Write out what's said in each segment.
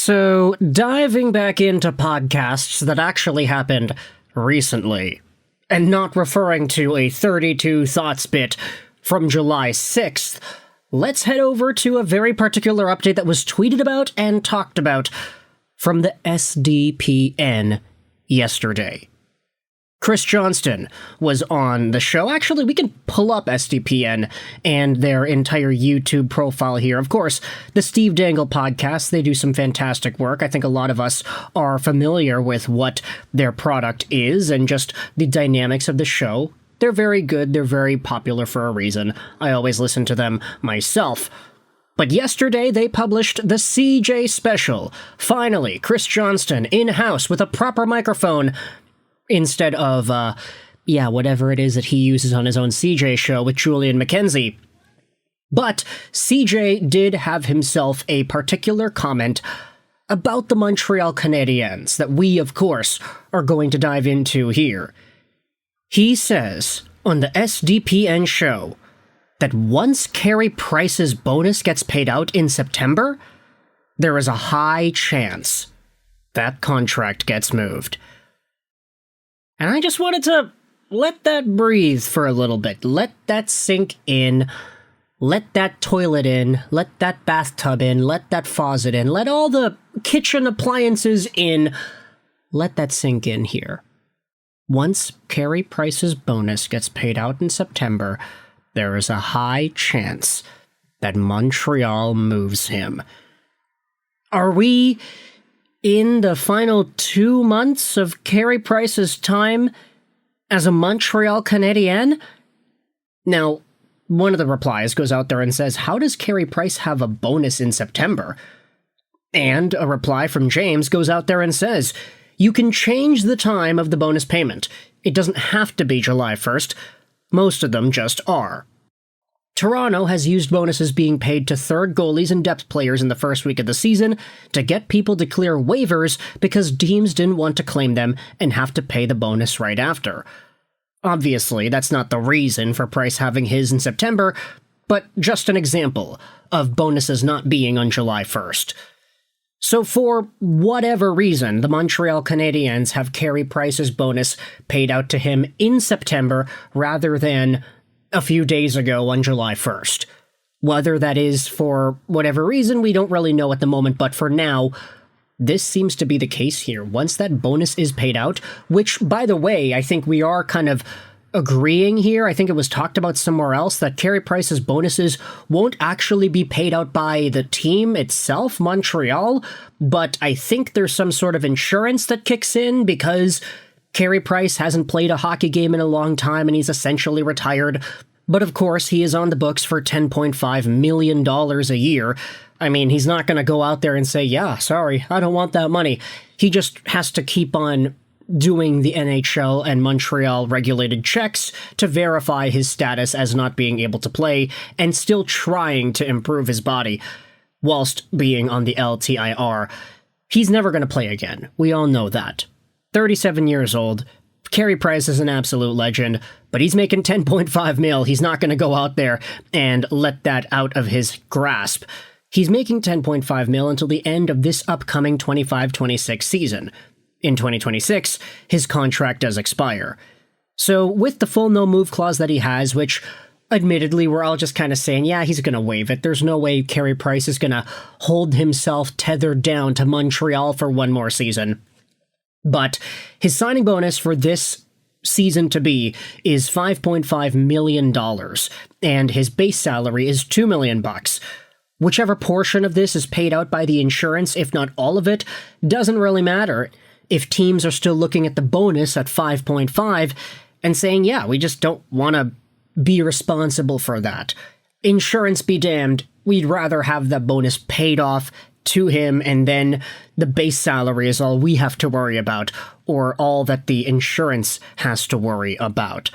So, diving back into podcasts that actually happened recently, and not referring to a 32 Thoughts bit from July 6th, let's head over to a very particular update that was tweeted about and talked about from the SDPN yesterday. Chris Johnston was on the show. Actually, we can pull up SDPN and their entire YouTube profile here. Of course, the Steve Dangle podcast, they do some fantastic work. I think a lot of us are familiar with what their product is and just the dynamics of the show. They're very good. They're very popular for a reason. I always listen to them myself. But yesterday, they published the CJ special. Finally, Chris Johnston in-house with a proper microphone instead of, whatever it is that he uses on his own CJ show with Julian McKenzie. But CJ did have himself a particular comment about the Montreal Canadiens that we, of course, are going to dive into here. He says on the SDPN show that once Carey Price's bonus gets paid out in September, there is a high chance that contract gets moved. And I just wanted to let that breathe for a little bit. Let that sink in. Let that toilet in. Let that bathtub in. Let that faucet in. Let all the kitchen appliances in. Let that sink in here. Once Carey Price's bonus gets paid out in September, there is a high chance that Montreal moves him. Are we in the final 2 months of Carey Price's time as a Montreal Canadien? Now, one of the replies goes out there and says, how does Carey Price have a bonus in September? And a reply from James goes out there and says, you can change the time of the bonus payment. It doesn't have to be July 1st. Most of them just are. Toronto has used bonuses being paid to third goalies and depth players in the first week of the season to get people to clear waivers because teams didn't want to claim them and have to pay the bonus right after. Obviously, that's not the reason for Price having his in September, but just an example of bonuses not being on July 1st. So for whatever reason, the Montreal Canadiens have Carey Price's bonus paid out to him in September rather than a few days ago on July 1st. Whether that is for whatever reason, we don't really know at the moment, but for now, this seems to be the case here. Once that bonus is paid out, which, by the way, I think we are kind of agreeing here. I think it was talked about somewhere else that Carey Price's bonuses won't actually be paid out by the team itself, Montreal, but I think there's some sort of insurance that kicks in because Carey Price hasn't played a hockey game in a long time and he's essentially retired. But of course, he is on the books for $10.5 million a year. I mean, he's not going to go out there and say, yeah, sorry, I don't want that money. He just has to keep on doing the NHL and Montreal regulated checks to verify his status as not being able to play and still trying to improve his body whilst being on the LTIR. He's never going to play again. We all know that. 37 years old. Carey Price is an absolute legend, but he's making $10.5 million. He's not going to go out there and let that out of his grasp. He's making $10.5 million until the end of this upcoming 25-26 season. In 2026, his contract does expire. So with the full no-move clause that he has, which admittedly we're all just kind of saying, yeah, he's going to waive it. There's no way Carey Price is going to hold himself tethered down to Montreal for one more season. But his signing bonus for this season to be is $5.5 million, and his base salary is $2 million. Whichever portion of this is paid out by the insurance, if not all of it, doesn't really matter if teams are still looking at the bonus at 5.5 and saying, yeah, we just don't want to be responsible for that. Insurance be damned, we'd rather have that bonus paid off to him, and then the base salary is all we have to worry about, or all that the insurance has to worry about.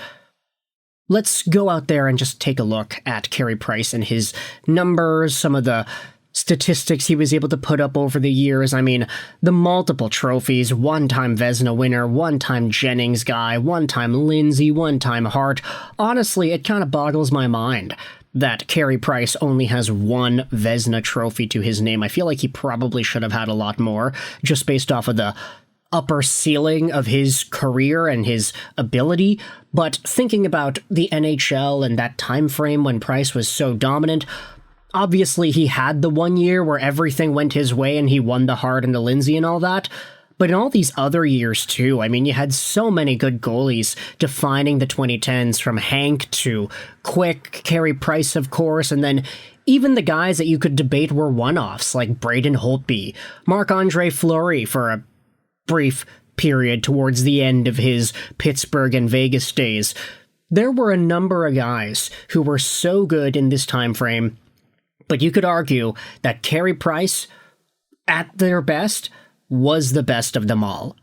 Let's go out there and just take a look at Carey Price and his numbers, some of the statistics he was able to put up over the years. I mean, the multiple trophies, one-time Vezina winner, one-time Jennings guy, one-time Lindsay, one-time Hart. Honestly, it kind of boggles my mind that Carey Price only has one Vezina trophy to his name. I feel like he probably should have had a lot more, just based off of the upper ceiling of his career and his ability. But thinking about the NHL and that time frame when Price was so dominant, obviously he had the 1 year where everything went his way and he won the Hart and the Lindsay and all that. But in all these other years too, I mean, you had so many good goalies defining the 2010s, from Hank to Quick, Carey Price, of course, and then even the guys that you could debate were one-offs, like Braden Holtby, Marc-Andre Fleury for a brief period towards the end of his Pittsburgh and Vegas days. There were a number of guys who were so good in this time frame, but you could argue that Carey Price, at their best, was the best of them all.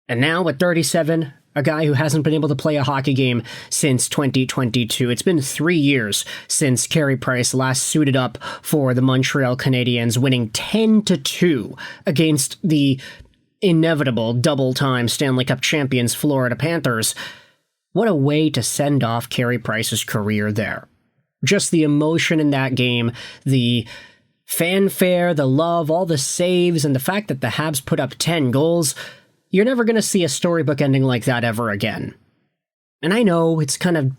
And now at 37, a guy who hasn't been able to play a hockey game since 2022. It's been 3 years since Carey Price last suited up for the Montreal Canadiens, winning 10-2 against the inevitable double-time Stanley Cup champions Florida Panthers. What a way to send off Carey Price's career there. Just the emotion in that game, the fanfare, the love, all the saves, and the fact that the Habs put up 10 goals. You're never going to see a storybook ending like that ever again. And I know it's kind of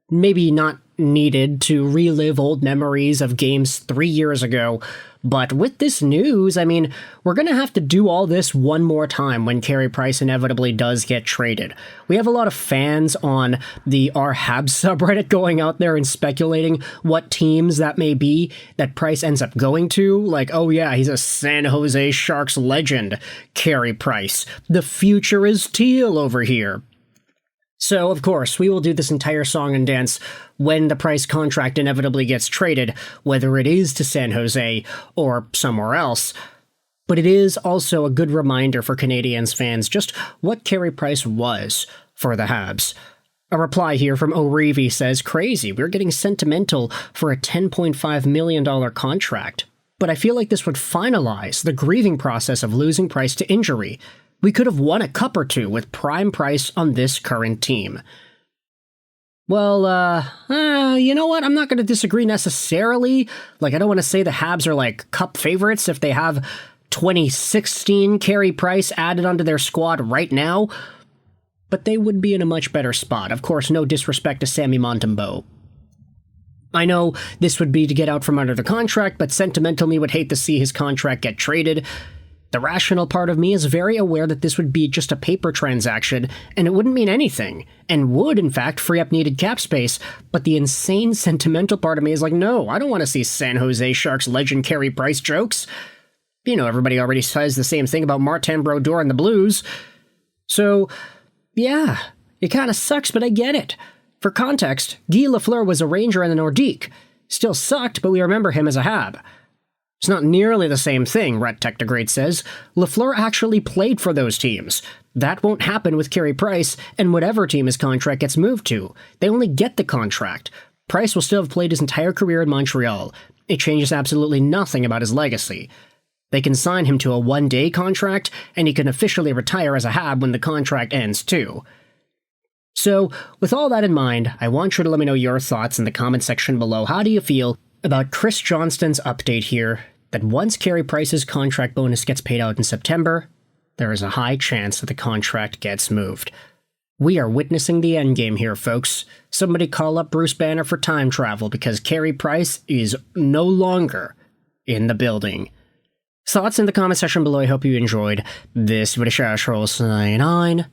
maybe not needed to relive old memories of games 3 years ago, but with this news, I mean, we're going to have to do all this one more time when Carey Price inevitably does get traded. We have a lot of fans on the Our Habs subreddit going out there and speculating what teams that may be that Price ends up going to. Like, oh yeah, he's a San Jose Sharks legend, Carey Price. The future is teal over here. So, of course, we will do this entire song and dance when the Price contract inevitably gets traded, whether it is to San Jose or somewhere else. But it is also a good reminder for Canadiens fans just what Carey Price was for the Habs. A reply here from O'Reevy says, "Crazy, we're getting sentimental for a $10.5 million contract. But I feel like this would finalize the grieving process of losing Price to injury. We could have won a cup or two with prime Price on this current team." Well, you know what? I'm not going to disagree necessarily. Like, I don't want to say the Habs are like cup favorites if they have 2016 Carey Price added onto their squad right now, but they would be in a much better spot. Of course, no disrespect to Sammy Montembeault. I know this would be to get out from under the contract, but sentimental me would hate to see his contract get traded. The rational part of me is very aware that this would be just a paper transaction, and it wouldn't mean anything, and would, in fact, free up needed cap space, but the insane sentimental part of me is like, no, I don't want to see San Jose Sharks legend Carey Price jokes. You know, everybody already says the same thing about Martin Brodeur and the Blues. So, yeah, it kind of sucks, but I get it. For context, Guy Lafleur was a Ranger in the Nordique. Still sucked, but we remember him as a Hab. It's not nearly the same thing, Rhett Technograde says. Lafleur actually played for those teams. That won't happen with Carey Price and whatever team his contract gets moved to. They only get the contract. Price will still have played his entire career in Montreal. It changes absolutely nothing about his legacy. They can sign him to a one-day contract, and he can officially retire as a Hab when the contract ends too. So, with all that in mind, I want you to let me know your thoughts in the comment section below. How do you feel about Chris Johnston's update here, that once Carey Price's contract bonus gets paid out in September, there is a high chance that the contract gets moved. We are witnessing the endgame here, folks. Somebody call up Bruce Banner for time travel, because Carey Price is no longer in the building. Thoughts in the comment section below. I hope you enjoyed this video. Sign on,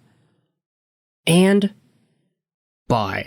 and bye.